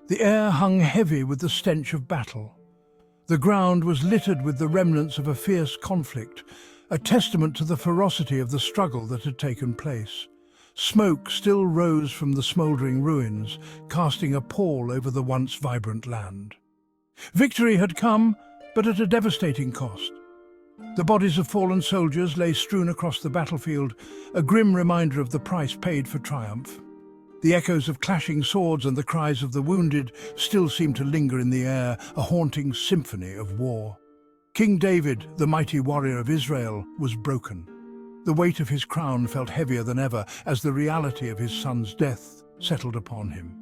The air hung heavy with the stench of battle. The ground was littered with the remnants of a fierce conflict, a testament to the ferocity of the struggle that had taken place. Smoke still rose from the smouldering ruins, casting a pall over the once vibrant land. Victory had come, but at a devastating cost. The bodies of fallen soldiers lay strewn across the battlefield, a grim reminder of the price paid for triumph. The echoes of clashing swords and the cries of the wounded still seemed to linger in the air, a haunting symphony of war. King David, the mighty warrior of Israel, was broken. The weight of his crown felt heavier than ever as the reality of his son's death settled upon him.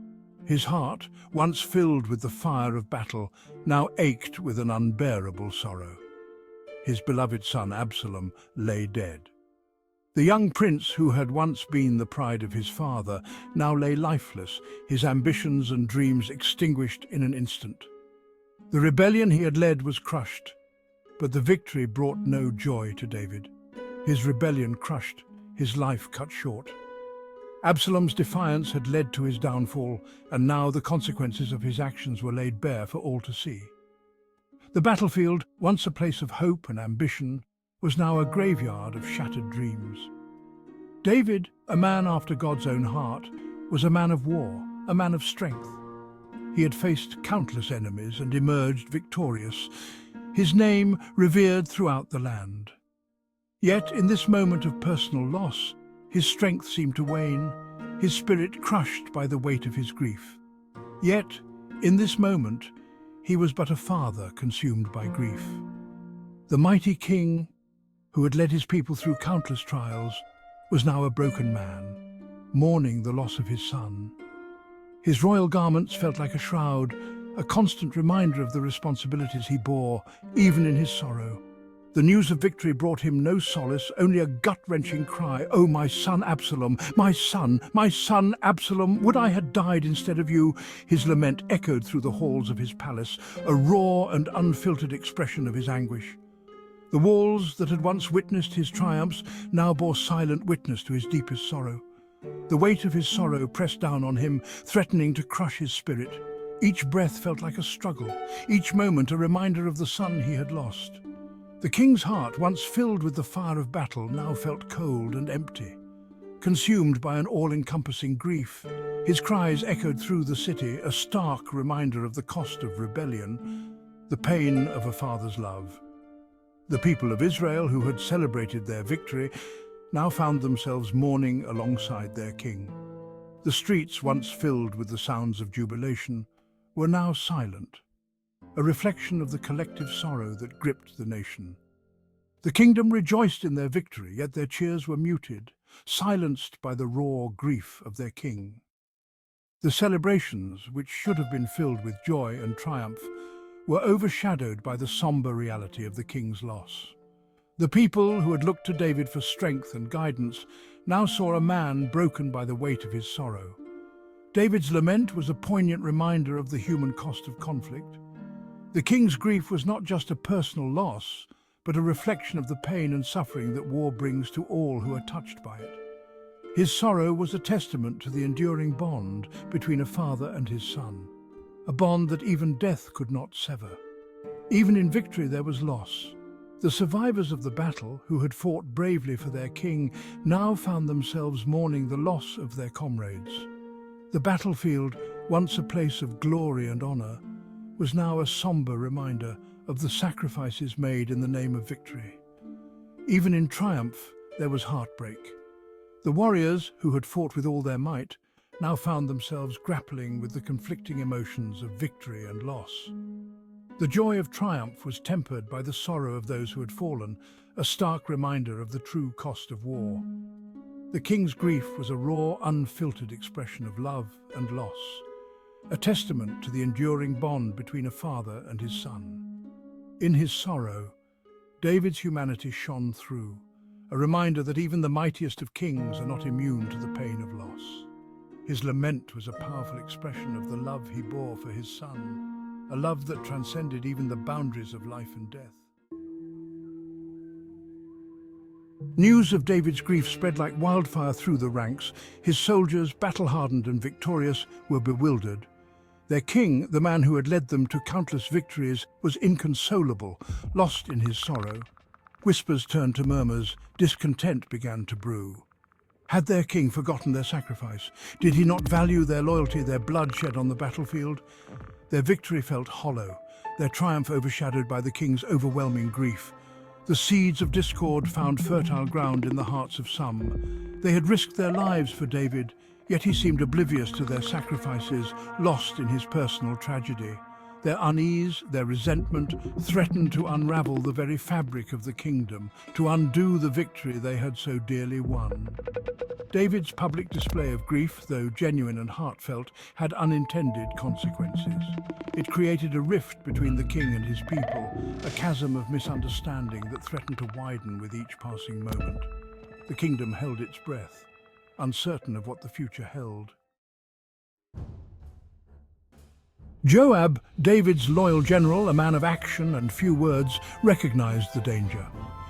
His heart, once filled with the fire of battle, now ached with an unbearable sorrow. His beloved son Absalom lay dead. The young prince who had once been the pride of his father now lay lifeless, his ambitions and dreams extinguished in an instant. The rebellion he had led was crushed, but the victory brought no joy to David. His rebellion crushed, his life cut short. Absalom's defiance had led to his downfall, and now the consequences of his actions were laid bare for all to see. The battlefield, once a place of hope and ambition, was now a graveyard of shattered dreams. David, a man after God's own heart, was a man of war, a man of strength. He had faced countless enemies and emerged victorious, his name revered throughout the land. Yet, in this moment of personal loss, his strength seemed to wane, his spirit crushed by the weight of his grief. Yet, in this moment, he was but a father consumed by grief. The mighty king, who had led his people through countless trials, was now a broken man, mourning the loss of his son. His royal garments felt like a shroud, a constant reminder of the responsibilities he bore, even in his sorrow. The news of victory brought him no solace, only a gut-wrenching cry, "Oh, my son Absalom, my son Absalom, would I had died instead of you!" His lament echoed through the halls of his palace, a raw and unfiltered expression of his anguish. The walls that had once witnessed his triumphs now bore silent witness to his deepest sorrow. The weight of his sorrow pressed down on him, threatening to crush his spirit. Each breath felt like a struggle, each moment a reminder of the son he had lost. The king's heart, once filled with the fire of battle, now felt cold and empty. Consumed by an all-encompassing grief, his cries echoed through the city, a stark reminder of the cost of rebellion, the pain of a father's love. The people of Israel, who had celebrated their victory, now found themselves mourning alongside their king. The streets, once filled with the sounds of jubilation, were now silent, a reflection of the collective sorrow that gripped the nation. The kingdom rejoiced in their victory, yet their cheers were muted, silenced by the raw grief of their king. The celebrations, which should have been filled with joy and triumph, were overshadowed by the somber reality of the king's loss. The people who had looked to David for strength and guidance now saw a man broken by the weight of his sorrow. David's lament was a poignant reminder of the human cost of conflict. The king's grief was not just a personal loss, but a reflection of the pain and suffering that war brings to all who are touched by it. His sorrow was a testament to the enduring bond between a father and his son, a bond that even death could not sever. Even in victory there was loss. The survivors of the battle, who had fought bravely for their king, now found themselves mourning the loss of their comrades. The battlefield, once a place of glory and honor, was now a somber reminder of the sacrifices made in the name of victory. Even in triumph, there was heartbreak. The warriors, who had fought with all their might, now found themselves grappling with the conflicting emotions of victory and loss. The joy of triumph was tempered by the sorrow of those who had fallen, a stark reminder of the true cost of war. The king's grief was a raw, unfiltered expression of love and loss, a testament to the enduring bond between a father and his son. In his sorrow, David's humanity shone through, a reminder that even the mightiest of kings are not immune to the pain of loss. His lament was a powerful expression of the love he bore for his son, a love that transcended even the boundaries of life and death. News of David's grief spread like wildfire through the ranks. His soldiers, battle-hardened and victorious, were bewildered. Their king, the man who had led them to countless victories, was inconsolable, lost in his sorrow. Whispers turned to murmurs, discontent began to brew. Had their king forgotten their sacrifice? Did he not value their loyalty, their blood shed on the battlefield? Their victory felt hollow, their triumph overshadowed by the king's overwhelming grief. The seeds of discord found fertile ground in the hearts of some. They had risked their lives for David, yet he seemed oblivious to their sacrifices, lost in his personal tragedy. Their unease, their resentment, threatened to unravel the very fabric of the kingdom, to undo the victory they had so dearly won. David's public display of grief, though genuine and heartfelt, had unintended consequences. It created a rift between the king and his people, a chasm of misunderstanding that threatened to widen with each passing moment. The kingdom held its breath, uncertain of what the future held. Joab, David's loyal general, a man of action and few words, recognized the danger.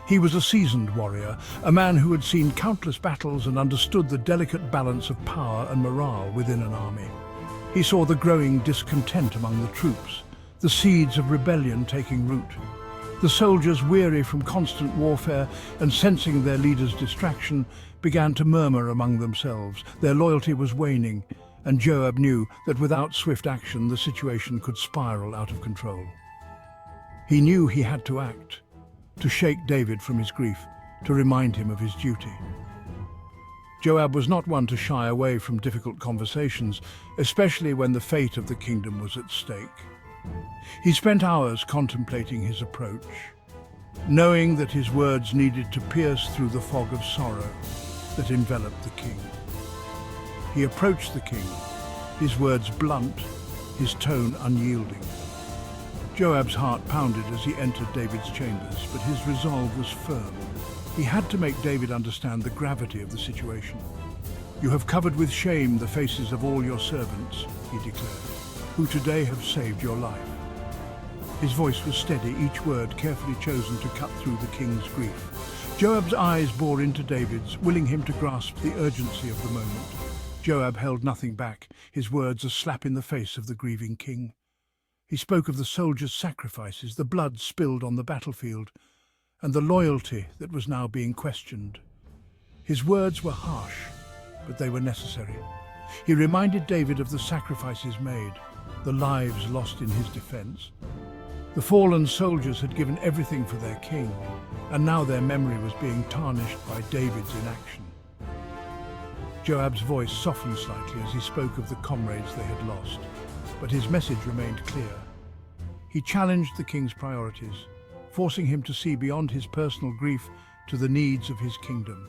He was a seasoned warrior, a man who had seen countless battles and understood the delicate balance of power and morale within an army. He saw the growing discontent among the troops, the seeds of rebellion taking root. The soldiers, weary from constant warfare and sensing their leader's distraction, began to murmur among themselves. Their loyalty was waning, and Joab knew that without swift action the situation could spiral out of control. He knew he had to act, to shake David from his grief, to remind him of his duty. Joab was not one to shy away from difficult conversations, especially when the fate of the kingdom was at stake. He spent hours contemplating his approach, knowing that his words needed to pierce through the fog of sorrow that enveloped the king. He approached the king, his words blunt, his tone unyielding. Joab's heart pounded as he entered David's chambers, but his resolve was firm. He had to make David understand the gravity of the situation. "You have covered with shame the faces of all your servants," he declared, "who today have saved your life." His voice was steady, each word carefully chosen to cut through the king's grief. Joab's eyes bore into David's, willing him to grasp the urgency of the moment. Joab held nothing back, his words a slap in the face of the grieving king. He spoke of the soldiers' sacrifices, the blood spilled on the battlefield, and the loyalty that was now being questioned. His words were harsh, but they were necessary. He reminded David of the sacrifices made, the lives lost in his defense. The fallen soldiers had given everything for their king, and now their memory was being tarnished by David's inaction. Joab's voice softened slightly as he spoke of the comrades they had lost, but his message remained clear. He challenged the king's priorities, forcing him to see beyond his personal grief to the needs of his kingdom.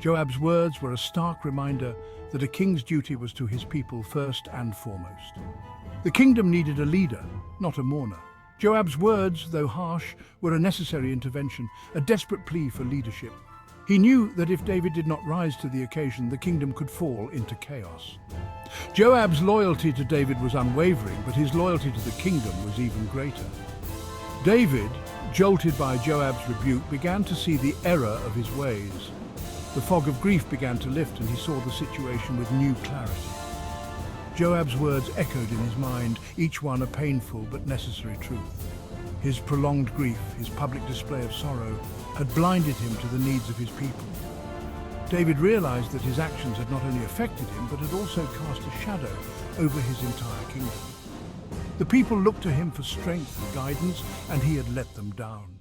Joab's words were a stark reminder that a king's duty was to his people first and foremost. The kingdom needed a leader, not a mourner. Joab's words, though harsh, were a necessary intervention, a desperate plea for leadership. He knew that if David did not rise to the occasion, the kingdom could fall into chaos. Joab's loyalty to David was unwavering, but his loyalty to the kingdom was even greater. David, jolted by Joab's rebuke, began to see the error of his ways. The fog of grief began to lift, and he saw the situation with new clarity. Joab's words echoed in his mind, each one a painful but necessary truth. His prolonged grief, his public display of sorrow, had blinded him to the needs of his people. David realized that his actions had not only affected him, but had also cast a shadow over his entire kingdom. The people looked to him for strength and guidance, and he had let them down.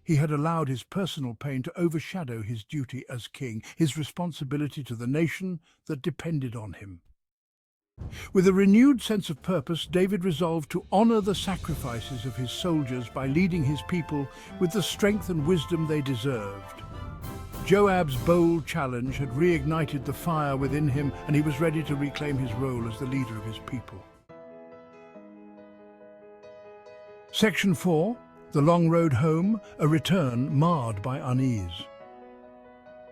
He had allowed his personal pain to overshadow his duty as king, his responsibility to the nation that depended on him. With a renewed sense of purpose, David resolved to honor the sacrifices of his soldiers by leading his people with the strength and wisdom they deserved. Joab's bold challenge had reignited the fire within him, and he was ready to reclaim his role as the leader of his people. Section 4. The Long Road Home, a return marred by unease.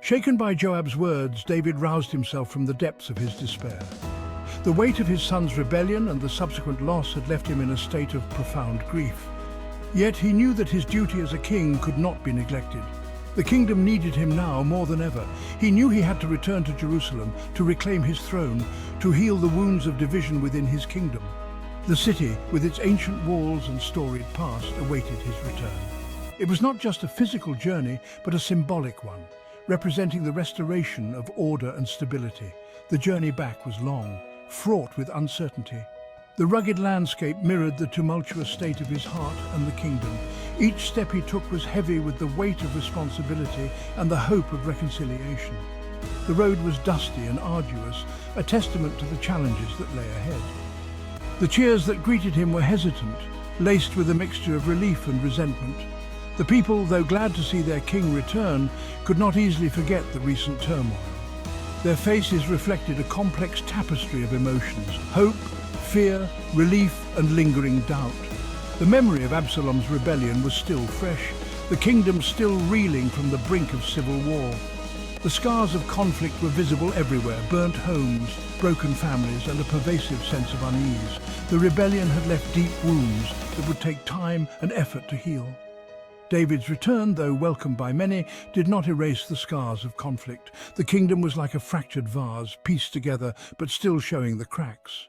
Shaken by Joab's words, David roused himself from the depths of his despair. The weight of his son's rebellion and the subsequent loss had left him in a state of profound grief. Yet he knew that his duty as a king could not be neglected. The kingdom needed him now more than ever. He knew he had to return to Jerusalem, to reclaim his throne, to heal the wounds of division within his kingdom. The city, with its ancient walls and storied past, awaited his return. It was not just a physical journey, but a symbolic one, representing the restoration of order and stability. The journey back was long, fraught with uncertainty. The rugged landscape mirrored the tumultuous state of his heart and the kingdom. Each step he took was heavy with the weight of responsibility and the hope of reconciliation. The road was dusty and arduous, a testament to the challenges that lay ahead. The cheers that greeted him were hesitant, laced with a mixture of relief and resentment. The people, though glad to see their king return, could not easily forget the recent turmoil. Their faces reflected a complex tapestry of emotions: hope, fear, relief, and lingering doubt. The memory of Absalom's rebellion was still fresh, the kingdom still reeling from the brink of civil war. The scars of conflict were visible everywhere: burnt homes, broken families, and a pervasive sense of unease. The rebellion had left deep wounds that would take time and effort to heal. David's return, though welcomed by many, did not erase the scars of conflict. The kingdom was like a fractured vase, pieced together but still showing the cracks.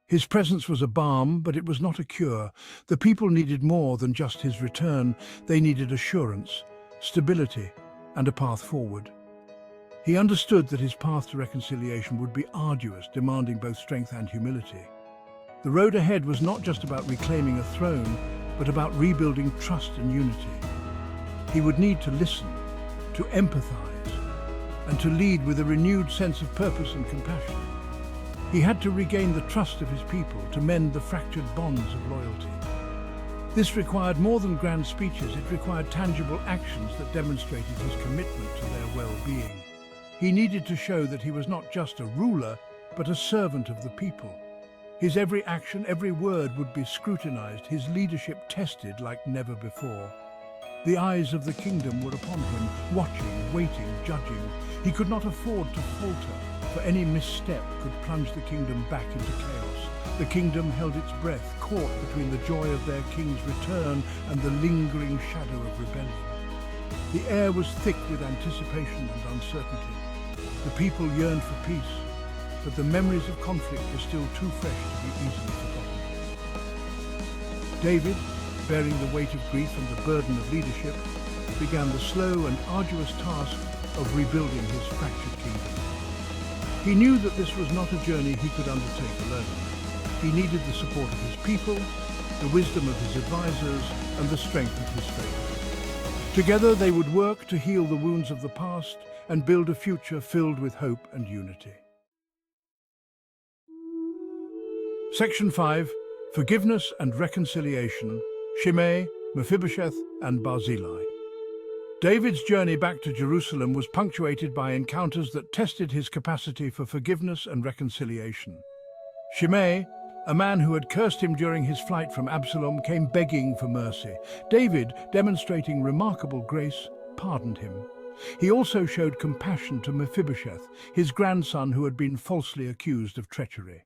His presence was a balm, but it was not a cure. The people needed more than just his return. They needed assurance, stability, and a path forward. He understood that his path to reconciliation would be arduous, demanding both strength and humility. The road ahead was not just about reclaiming a throne, but about rebuilding trust and unity. He would need to listen, to empathize, and to lead with a renewed sense of purpose and compassion. He had to regain the trust of his people, to mend the fractured bonds of loyalty. This required more than grand speeches. It required tangible actions that demonstrated his commitment to their well-being. He needed to show that he was not just a ruler, but a servant of the people. His every action, every word would be scrutinized, his leadership tested like never before. The eyes of the kingdom were upon him, watching, waiting, judging. He could not afford to falter, for any misstep could plunge the kingdom back into chaos. The kingdom held its breath, caught between the joy of their king's return and the lingering shadow of rebellion. The air was thick with anticipation and uncertainty. The people yearned for peace, but the memories of conflict were still too fresh to be easily forgotten. David, bearing the weight of grief and the burden of leadership, began the slow and arduous task of rebuilding his fractured kingdom. He knew that this was not a journey he could undertake alone. He needed the support of his people, the wisdom of his advisors, and the strength of his faith. Together they would work to heal the wounds of the past and build a future filled with hope and unity. Section 5. Forgiveness and Reconciliation, Shimei, Mephibosheth, and Barzillai. David's journey back to Jerusalem was punctuated by encounters that tested his capacity for forgiveness and reconciliation. Shimei, a man who had cursed him during his flight from Absalom, came begging for mercy. David, demonstrating remarkable grace, pardoned him. He also showed compassion to Mephibosheth, his grandson who had been falsely accused of treachery.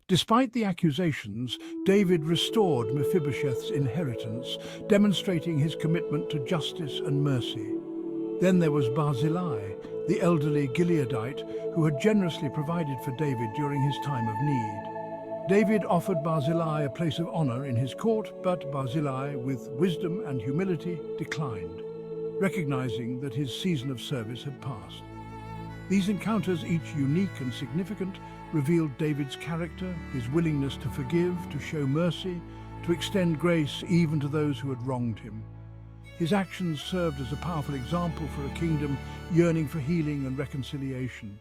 Despite the accusations, David restored Mephibosheth's inheritance, demonstrating his commitment to justice and mercy. Then there was Barzillai, the elderly Gileadite who had generously provided for David during his time of need. David offered Barzillai a place of honor in his court, but Barzillai, with wisdom and humility, declined, recognizing that his season of service had passed. These encounters, each unique and significant, revealed David's character, his willingness to forgive, to show mercy, to extend grace even to those who had wronged him. His actions served as a powerful example for a kingdom yearning for healing and reconciliation.